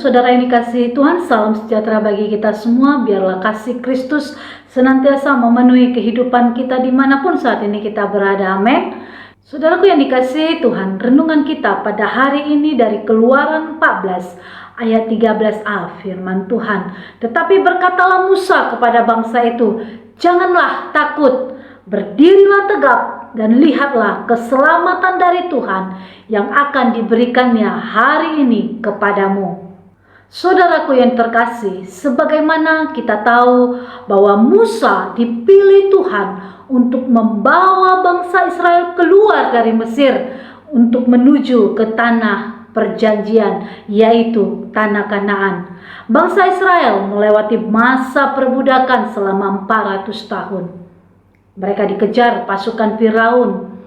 saudara yang dikasihi Tuhan, salam sejahtera bagi kita semua. Biarlah kasih Kristus senantiasa memenuhi kehidupan kita dimanapun saat ini kita berada. Amin. Saudaraku yang dikasihi Tuhan, renungan kita pada hari ini dari Keluaran 14 ayat 13a, firman Tuhan. Tetapi berkatalah Musa kepada bangsa itu, janganlah takut, berdirilah tegap dan lihatlah keselamatan dari Tuhan yang akan diberikannya hari ini kepadamu. Saudaraku yang terkasih, sebagaimana kita tahu bahwa Musa dipilih Tuhan untuk membawa bangsa Israel keluar dari Mesir untuk menuju ke tanah perjanjian, yaitu tanah Kanaan. Bangsa Israel melewati masa perbudakan selama 400 tahun. Mereka dikejar pasukan Firaun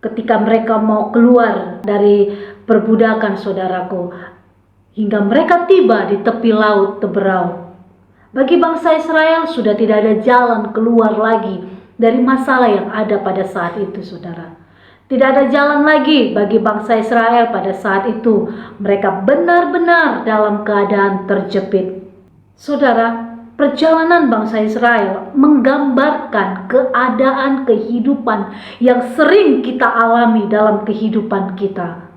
ketika mereka mau keluar dari perbudakan, saudaraku, hingga mereka tiba di tepi laut Teberau. Bagi bangsa Israel sudah tidak ada jalan keluar lagi dari masalah yang ada pada saat itu, saudara. Tidak ada jalan lagi bagi bangsa Israel pada saat itu. Mereka benar-benar dalam keadaan terjepit. Saudara, perjalanan bangsa Israel menggambarkan keadaan kehidupan yang sering kita alami dalam kehidupan kita.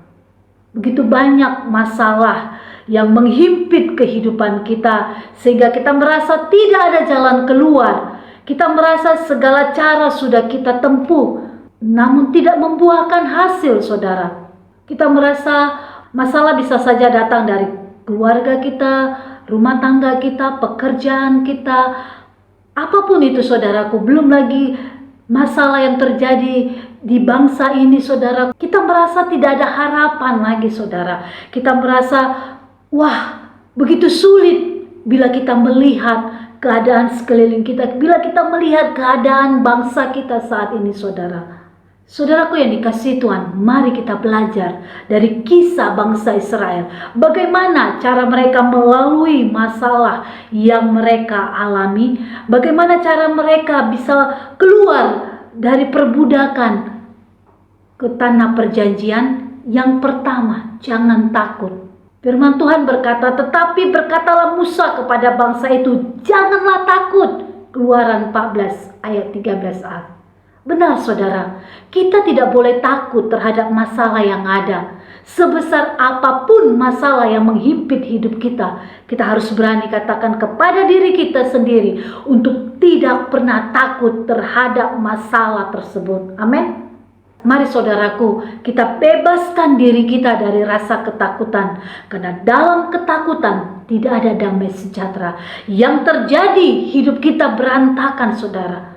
Begitu banyak masalah yang menghimpit kehidupan kita sehingga kita merasa tidak ada jalan keluar. Kita merasa segala cara sudah kita tempuh, namun tidak membuahkan hasil, saudara. Kita merasa masalah bisa saja datang dari keluarga kita, rumah tangga kita, pekerjaan kita, apapun itu, saudaraku. Belum lagi masalah yang terjadi di bangsa ini, saudara. Kita merasa tidak ada harapan lagi, saudara. Kita merasa, wah, begitu sulit bila kita melihat keadaan sekeliling kita, bila kita melihat keadaan bangsa kita saat ini, saudara. Saudaraku yang dikasihi Tuhan, mari kita belajar dari kisah bangsa Israel. Bagaimana cara mereka melalui masalah yang mereka alami. Bagaimana cara mereka bisa keluar dari perbudakan ke tanah perjanjian. Yang pertama, jangan takut. Firman Tuhan berkata, tetapi berkatalah Musa kepada bangsa itu, janganlah takut. Keluaran 14 ayat 13a. Benar, saudara, kita tidak boleh takut terhadap masalah yang ada. Sebesar apapun masalah yang menghimpit hidup kita, kita harus berani katakan kepada diri kita sendiri untuk tidak pernah takut terhadap masalah tersebut. Amin. Mari saudaraku, kita bebaskan diri kita dari rasa ketakutan. Karena dalam ketakutan tidak ada damai sejahtera. Yang terjadi, hidup kita berantakan, saudara.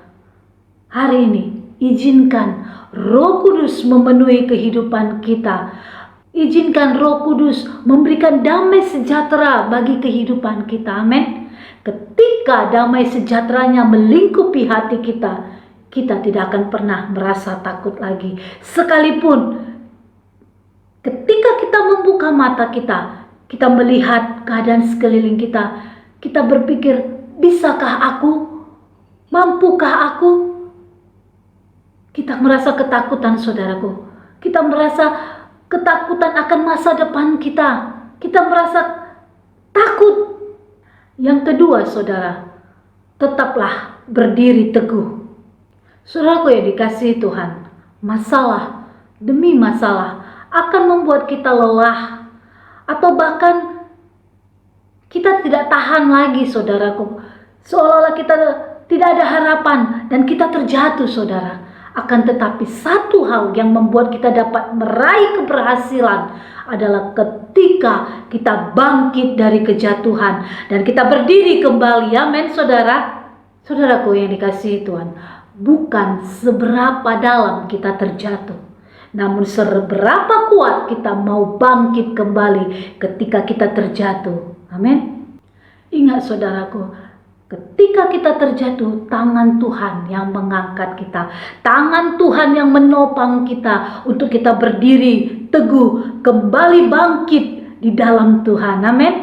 Hari ini, izinkan Roh Kudus memenuhi kehidupan kita. Izinkan Roh Kudus memberikan damai sejahtera bagi kehidupan kita. Amin. Ketika damai sejahteranya melingkupi hati kita, kita tidak akan pernah merasa takut lagi. Sekalipun ketika kita membuka mata kita, kita melihat keadaan sekeliling kita, kita berpikir, bisakah aku? Mampukah aku? Kita merasa ketakutan, saudaraku. Kita merasa ketakutan akan masa depan kita. Kita merasa takut. Yang kedua, saudara, tetaplah berdiri teguh. Saudaraku yang dikasihi Tuhan, masalah demi masalah akan membuat kita lelah, atau bahkan kita tidak tahan lagi, saudaraku. Seolah-olah kita tidak ada harapan dan kita terjatuh, saudara. Akan tetapi satu hal yang membuat kita dapat meraih keberhasilan adalah ketika kita bangkit dari kejatuhan dan kita berdiri kembali. Amin, saudara. Saudaraku yang dikasihi Tuhan, bukan seberapa dalam kita terjatuh, namun seberapa kuat kita mau bangkit kembali ketika kita terjatuh. Amin. Ingat, saudaraku, ketika kita terjatuh, tangan Tuhan yang mengangkat kita. Tangan Tuhan yang menopang kita untuk kita berdiri teguh, kembali bangkit di dalam Tuhan. Amin.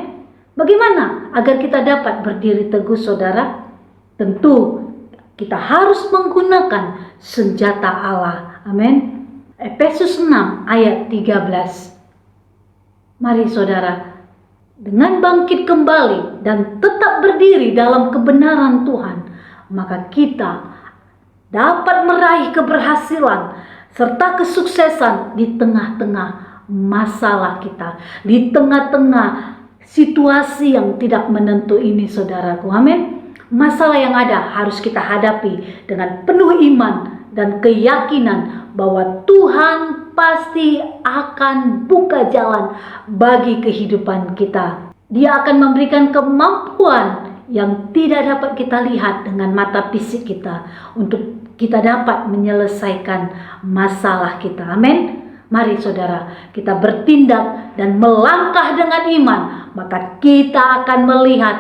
Bagaimana agar kita dapat berdiri teguh, saudara? Tentu kita harus menggunakan senjata Allah. Amin. Efesus 6 ayat 13. Mari saudara, dengan bangkit kembali dan tetap berdiri dalam kebenaran Tuhan, maka kita dapat meraih keberhasilan serta kesuksesan di tengah-tengah masalah kita, di tengah-tengah situasi yang tidak menentu ini, saudaraku. Amin. Masalah yang ada harus kita hadapi dengan penuh iman dan keyakinan bahwa Tuhan pasti akan buka jalan bagi kehidupan kita. Dia akan memberikan kemampuan yang tidak dapat kita lihat dengan mata fisik kita untuk kita dapat menyelesaikan masalah kita. Amin. Mari saudara, kita bertindak dan melangkah dengan iman, maka kita akan melihat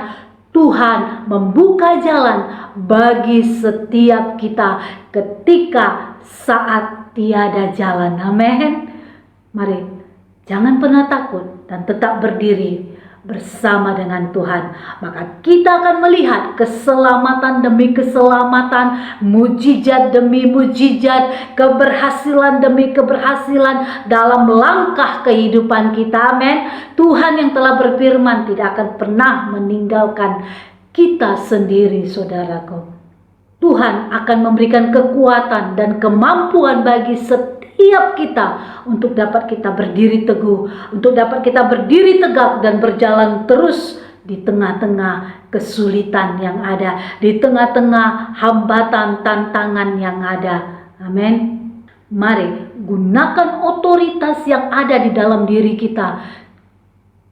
Tuhan membuka jalan bagi setiap kita ketika saat tiada jalan. Amin. Mari, jangan pernah takut dan tetap berdiri bersama dengan Tuhan, maka kita akan melihat keselamatan demi keselamatan, mujizat demi mujizat, keberhasilan demi keberhasilan dalam langkah kehidupan kita. Amin. Tuhan yang telah berfirman tidak akan pernah meninggalkan kita sendiri, saudaraku. Tuhan akan memberikan kekuatan dan kemampuan bagi setiap kita untuk dapat kita berdiri teguh, untuk dapat kita berdiri tegak dan berjalan terus di tengah-tengah kesulitan yang ada, di tengah-tengah hambatan tantangan yang ada. Amin. Mari gunakan otoritas yang ada di dalam diri kita,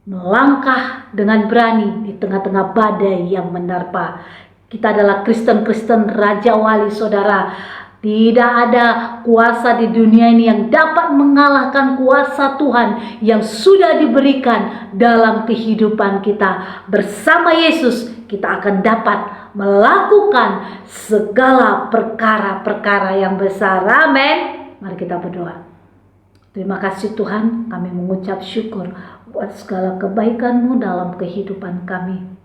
melangkah dengan berani di tengah-tengah badai yang menerpa. Kita adalah Kristen-Kristen Raja Wali, saudara. Tidak ada kuasa di dunia ini yang dapat mengalahkan kuasa Tuhan yang sudah diberikan dalam kehidupan kita. Bersama Yesus kita akan dapat melakukan segala perkara-perkara yang besar. Amin. Mari kita berdoa. Terima kasih Tuhan, kami mengucap syukur buat segala kebaikan-Mu dalam kehidupan kami.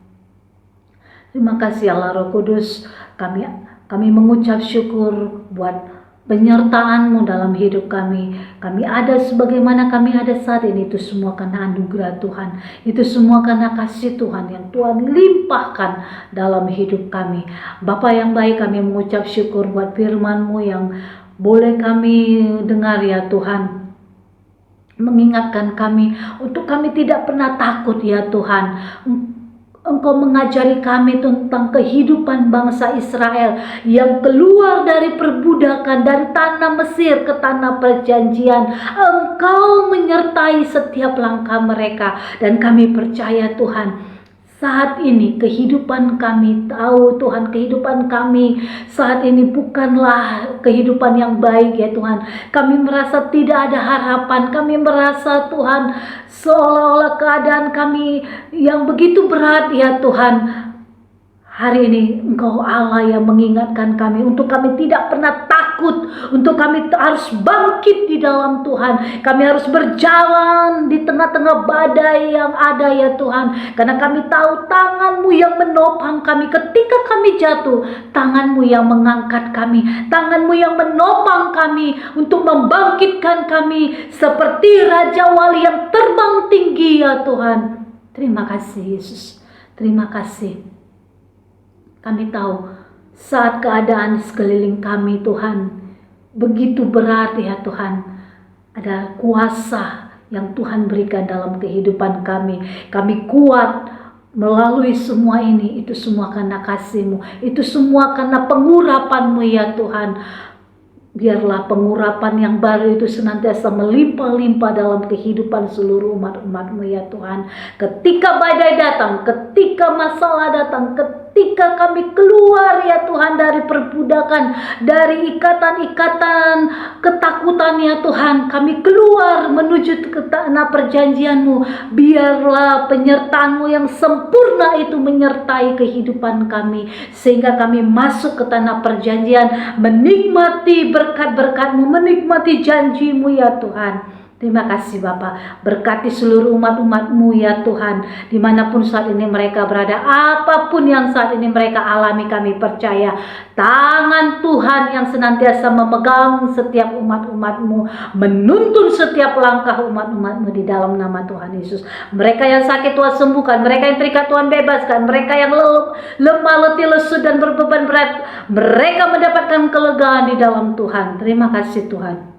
Terima kasih Allah Roh Kudus, kami mengucap syukur buat penyertaan-Mu dalam hidup kami. Kami ada sebagaimana kami ada saat ini, itu semua karena anugerah Tuhan. Itu semua karena kasih Tuhan yang Tuhan limpahkan dalam hidup kami. Bapa yang baik, kami mengucap syukur buat firman-Mu yang boleh kami dengar ya Tuhan. Mengingatkan kami untuk kami tidak pernah takut ya Tuhan. Engkau mengajari kami tentang kehidupan bangsa Israel yang keluar dari perbudakan, dari tanah Mesir ke tanah perjanjian. Engkau menyertai setiap langkah mereka, dan kami percaya Tuhan, saat ini kehidupan kami, tahu Tuhan, kehidupan kami saat ini bukanlah kehidupan yang baik ya Tuhan. Kami merasa tidak ada harapan. Kami merasa Tuhan seolah-olah keadaan kami yang begitu berat ya Tuhan. Hari ini Engkau Allah yang mengingatkan kami untuk kami tidak pernah takut, untuk kami harus bangkit di dalam Tuhan. Kami harus berjalan di tengah-tengah badai yang ada ya Tuhan, karena kami tahu tangan-Mu yang menopang kami ketika kami jatuh, tangan-Mu yang mengangkat kami, tangan-Mu yang menopang kami untuk membangkitkan kami seperti Raja Wali yang terbang tinggi ya Tuhan. Terima kasih Yesus, terima kasih. Kami tahu saat keadaan sekeliling kami Tuhan begitu berat ya Tuhan, ada kuasa yang Tuhan berikan dalam kehidupan kami. Kami kuat melalui semua ini, itu semua karena kasih-Mu, itu semua karena pengurapan-Mu ya Tuhan. Biarlah pengurapan yang baru itu senantiasa melimpah-limpah dalam kehidupan seluruh umat-umat-Mu ya Tuhan. Ketika badai datang, ketika masalah datang, ketika kami keluar ya Tuhan dari perbudakan, dari ikatan-ikatan ketakutan ya Tuhan, kami keluar menuju ke tanah perjanjian-Mu. Biarlah penyertaan-Mu yang sempurna itu menyertai kehidupan kami, sehingga kami masuk ke tanah perjanjian, menikmati berkat-berkat-Mu, menikmati janji-Mu ya Tuhan. Terima kasih Bapa, berkati seluruh umat-umat-Mu ya Tuhan, dimanapun saat ini mereka berada, apapun yang saat ini mereka alami, kami percaya tangan Tuhan yang senantiasa memegang setiap umat-umat-Mu, menuntun setiap langkah umat-umat-Mu di dalam nama Tuhan Yesus. Mereka yang sakit Tuhan sembuhkan, mereka yang terikat Tuhan bebaskan, mereka yang lemah, letih, lesu dan berbeban berat, mereka mendapatkan kelegaan di dalam Tuhan. Terima kasih Tuhan.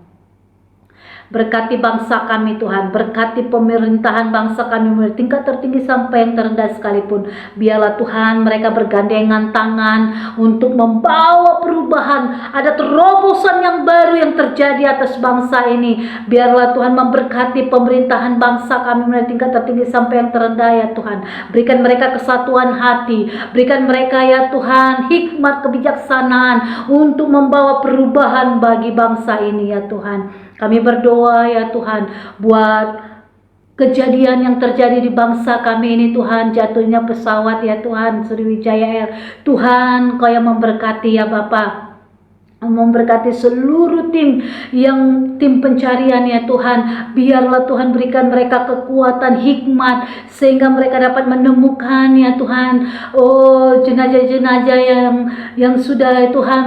Berkati bangsa kami Tuhan, berkati pemerintahan bangsa kami mulai tingkat tertinggi sampai yang terendah sekalipun. Biarlah Tuhan mereka bergandengan tangan untuk membawa perubahan. Ada terobosan yang baru yang terjadi atas bangsa ini. Biarlah Tuhan memberkati pemerintahan bangsa kami mulai tingkat tertinggi sampai yang terendah ya Tuhan. Berikan mereka kesatuan hati, berikan mereka ya Tuhan hikmat kebijaksanaan untuk membawa perubahan bagi bangsa ini ya Tuhan. Kami berdoa ya Tuhan buat kejadian yang terjadi di bangsa kami ini Tuhan, jatuhnya pesawat ya Tuhan, Sriwijaya Air. Tuhan Kau yang memberkati ya Bapa, memberkati seluruh tim pencarian ya Tuhan. Biarlah Tuhan berikan mereka kekuatan, hikmat, sehingga mereka dapat menemukan ya Tuhan jenazah-jenazah yang sudah Tuhan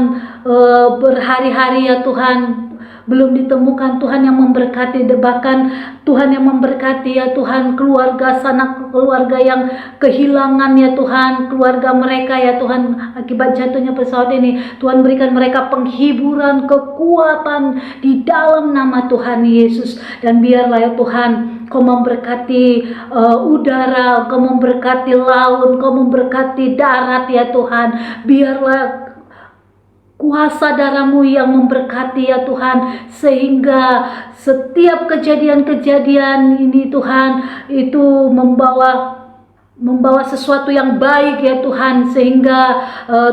berhari-hari ya Tuhan belum ditemukan. Tuhan yang memberkati, bahkan Tuhan yang memberkati ya Tuhan keluarga, sanak keluarga yang kehilangan ya Tuhan, keluarga mereka ya Tuhan akibat jatuhnya pesawat ini. Tuhan berikan mereka penghiburan, kekuatan di dalam nama Tuhan Yesus. Dan biarlah ya Tuhan Kau memberkati udara, Kau memberkati laut, Kau memberkati darat ya Tuhan. Biarlah kuasa darah-Mu yang memberkati ya Tuhan, sehingga setiap kejadian-kejadian ini Tuhan itu membawa sesuatu yang baik ya Tuhan, sehingga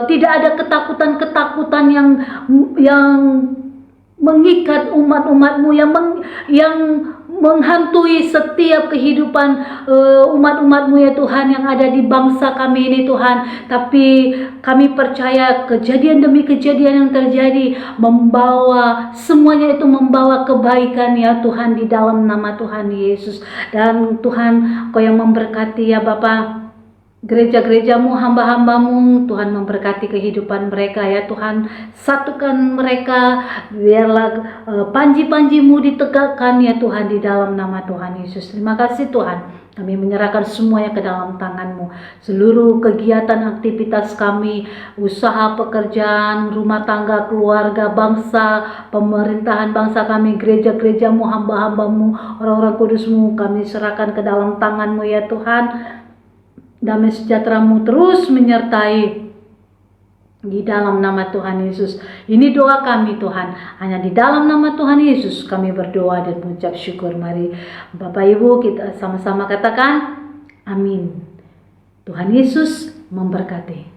tidak ada ketakutan-ketakutan yang mengikat umat-umat-Mu, yang menghantui setiap kehidupan umat-umat-Mu ya Tuhan yang ada di bangsa kami ini Tuhan. Tapi kami percaya kejadian demi kejadian yang terjadi semuanya itu membawa kebaikan ya Tuhan di dalam nama Tuhan Yesus. Dan Tuhan Kau yang memberkati ya Bapa gereja-gereja-Mu, hamba-hamba-Mu. Tuhan memberkati kehidupan mereka ya Tuhan, satukan mereka, biarlah panji-panji-Mu ditegakkan ya Tuhan di dalam nama Tuhan Yesus. Terima kasih Tuhan, kami menyerahkan semuanya ke dalam tangan-Mu. Seluruh kegiatan aktivitas kami, usaha, pekerjaan, rumah tangga, keluarga, bangsa, pemerintahan bangsa kami, gereja-gereja-Mu, hamba-hamba-Mu, orang-orang kudus-Mu, kami serahkan ke dalam tangan-Mu ya Tuhan. Damai sejahtera-Mu terus menyertai di dalam nama Tuhan Yesus. Ini doa kami Tuhan, hanya di dalam nama Tuhan Yesus kami berdoa dan mengucap syukur. Mari Bapak Ibu kita sama-sama katakan amin. Tuhan Yesus memberkati.